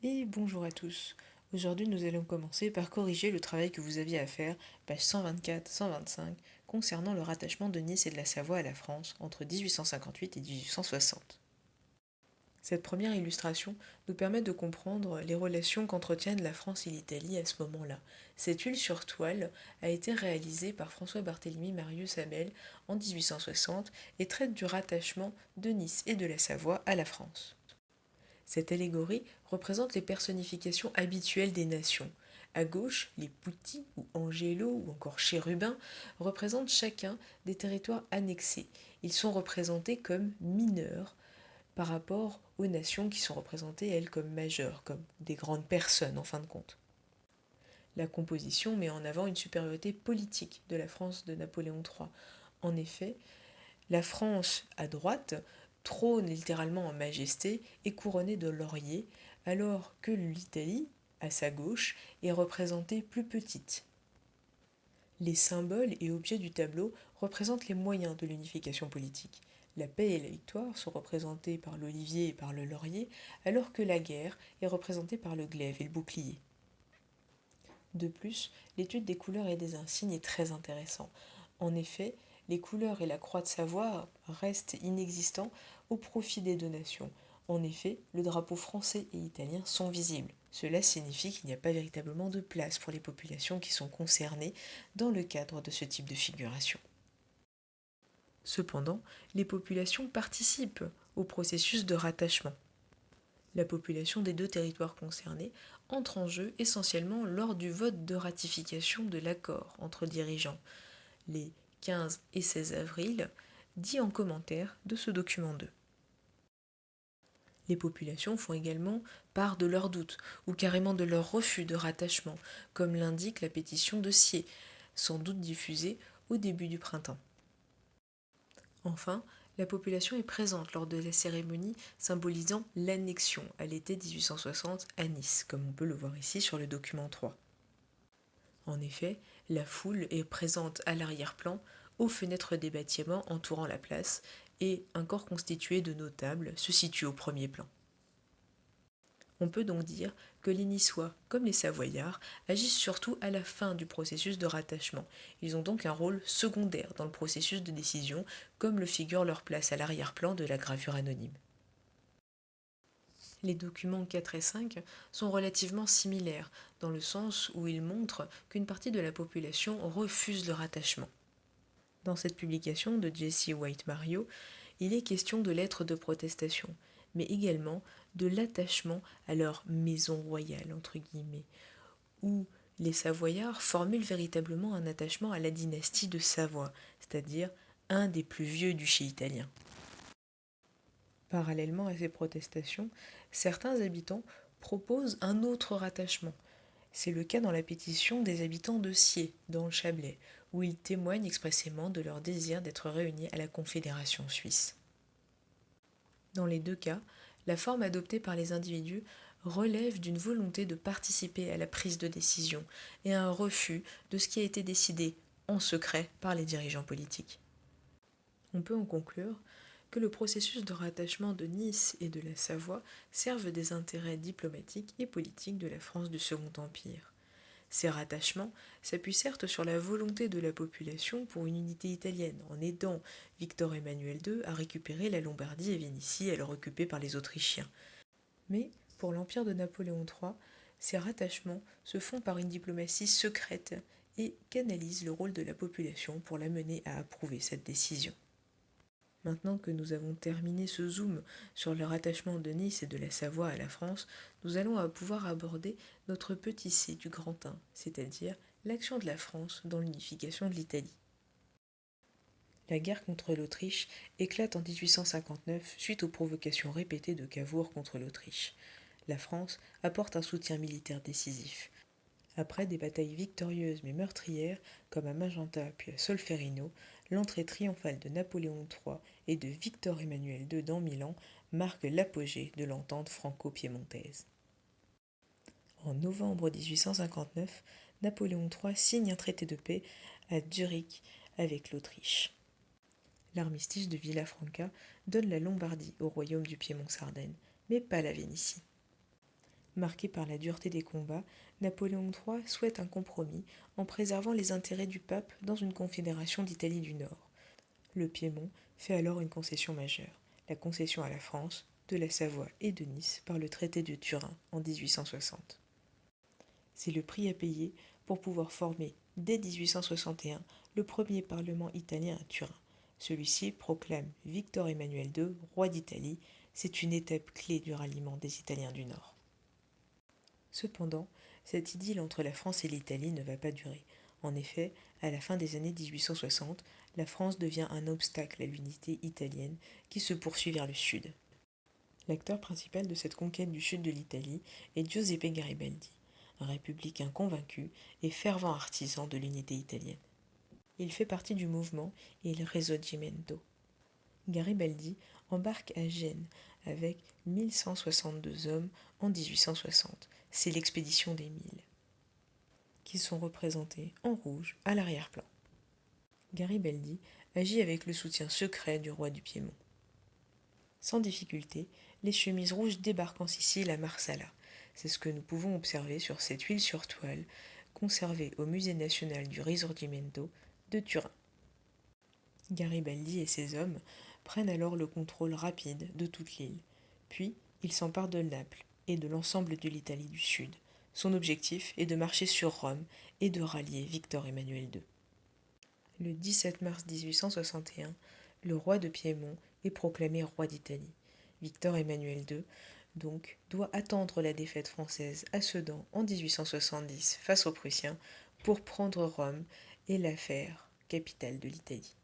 Et bonjour à tous. Aujourd'hui, nous allons commencer par corriger le travail que vous aviez à faire, pages 124-125, concernant le rattachement de Nice et de la Savoie à la France entre 1858 et 1860. Cette première illustration nous permet de comprendre les relations qu'entretiennent la France et l'Italie à ce moment-là. Cette huile sur toile a été réalisée par François Barthélemy Marius Abel en 1860 et traite du rattachement de Nice et de la Savoie à la France. Cette allégorie représente les personnifications habituelles des nations. À gauche, les Poutis ou Angélos ou encore Chérubins représentent chacun des territoires annexés. Ils sont représentés comme mineurs par rapport aux nations qui sont représentées, elles, comme majeures, comme des grandes personnes en fin de compte. La composition met en avant une supériorité politique de la France de Napoléon III. En effet, la France, à droite, trône littéralement en majesté, est couronnée de lauriers, alors que l'Italie, à sa gauche, est représentée plus petite. Les symboles et objets du tableau représentent les moyens de l'unification politique. La paix et la victoire sont représentées par l'olivier et par le laurier, alors que la guerre est représentée par le glaive et le bouclier. De plus, l'étude des couleurs et des insignes est très intéressante. En effet, les couleurs et la croix de Savoie restent inexistants au profit des deux nations. En effet, le drapeau français et italien sont visibles. Cela signifie qu'il n'y a pas véritablement de place pour les populations qui sont concernées dans le cadre de ce type de figuration. Cependant, les populations participent au processus de rattachement. La population des deux territoires concernés entre en jeu essentiellement lors du vote de ratification de l'accord entre dirigeants, les 15 et 16 avril, dit en commentaire de ce document 2. Les populations font également part de leurs doutes ou carrément de leur refus de rattachement, comme l'indique la pétition de Siers, sans doute diffusée au début du printemps. Enfin, la population est présente lors de la cérémonie symbolisant l'annexion à l'été 1860 à Nice, comme on peut le voir ici sur le document 3. En effet, la foule est présente à l'arrière-plan, aux fenêtres des bâtiments entourant la place, et un corps constitué de notables se situe au premier plan. On peut donc dire que les Niçois, comme les Savoyards, agissent surtout à la fin du processus de rattachement. Ils ont donc un rôle secondaire dans le processus de décision, comme le figure leur place à l'arrière-plan de la gravure anonyme. Les documents 4 et 5 sont relativement similaires, dans le sens où ils montrent qu'une partie de la population refuse le rattachement. Dans cette publication de Jesse White Mario, il est question de lettres de protestation, mais également de l'attachement à leur maison royale, entre guillemets, où les Savoyards formulent véritablement un attachement à la dynastie de Savoie, c'est-à-dire un des plus vieux duchés italiens. Parallèlement à ces protestations, certains habitants proposent un autre rattachement. C'est le cas dans la pétition des habitants de Siers, dans le Chablais, où ils témoignent expressément de leur désir d'être réunis à la Confédération suisse. Dans les deux cas, la forme adoptée par les individus relève d'une volonté de participer à la prise de décision et un refus de ce qui a été décidé en secret par les dirigeants politiques. On peut en conclure que le processus de rattachement de Nice et de la Savoie servent des intérêts diplomatiques et politiques de la France du Second Empire. Ces rattachements s'appuient certes sur la volonté de la population pour une unité italienne, en aidant Victor Emmanuel II à récupérer la Lombardie et Vénétie alors occupée par les Autrichiens. Mais, pour l'Empire de Napoléon III, ces rattachements se font par une diplomatie secrète et canalisent le rôle de la population pour l'amener à approuver cette décision. Maintenant que nous avons terminé ce zoom sur le rattachement de Nice et de la Savoie à la France, nous allons pouvoir aborder notre petit C du grand 1, c'est-à-dire l'action de la France dans l'unification de l'Italie. La guerre contre l'Autriche éclate en 1859 suite aux provocations répétées de Cavour contre l'Autriche. La France apporte un soutien militaire décisif. Après des batailles victorieuses mais meurtrières, comme à Magenta puis à Solferino, l'entrée triomphale de Napoléon III et de Victor Emmanuel II dans Milan marque l'apogée de l'entente franco-piémontaise. En novembre 1859, Napoléon III signe un traité de paix à Zurich avec l'Autriche. L'armistice de Villafranca donne la Lombardie au royaume du Piémont-Sardaigne, mais pas la Vénétie. Marqué par la dureté des combats, Napoléon III souhaite un compromis en préservant les intérêts du pape dans une confédération d'Italie du Nord. Le Piémont fait alors une concession majeure, la concession à la France de la Savoie et de Nice par le traité de Turin en 1860. C'est le prix à payer pour pouvoir former, dès 1861, le premier parlement italien à Turin. Celui-ci proclame Victor Emmanuel II, roi d'Italie. C'est une étape clé du ralliement des Italiens du Nord. Cependant, cette idylle entre la France et l'Italie ne va pas durer. En effet, à la fin des années 1860, la France devient un obstacle à l'unité italienne qui se poursuit vers le sud. L'acteur principal de cette conquête du sud de l'Italie est Giuseppe Garibaldi, un républicain convaincu et fervent artisan de l'unité italienne. Il fait partie du mouvement Il Risorgimento. Garibaldi embarque à Gênes avec 1162 hommes en 1860. C'est l'expédition des 1000, qui sont représentés en rouge à l'arrière-plan. Garibaldi agit avec le soutien secret du roi du Piémont. Sans difficulté, les chemises rouges débarquent en Sicile à Marsala. C'est ce que nous pouvons observer sur cette huile sur toile, conservée au Musée national du Risorgimento de Turin. Garibaldi et ses hommes prennent alors le contrôle rapide de toute l'île. Puis, ils s'emparent de Naples et de l'ensemble de l'Italie du Sud. Son objectif est de marcher sur Rome et de rallier Victor Emmanuel II. Le 17 mars 1861, le roi de Piémont est proclamé roi d'Italie. Victor Emmanuel II, donc, doit attendre la défaite française à Sedan en 1870 face aux Prussiens pour prendre Rome et la faire capitale de l'Italie.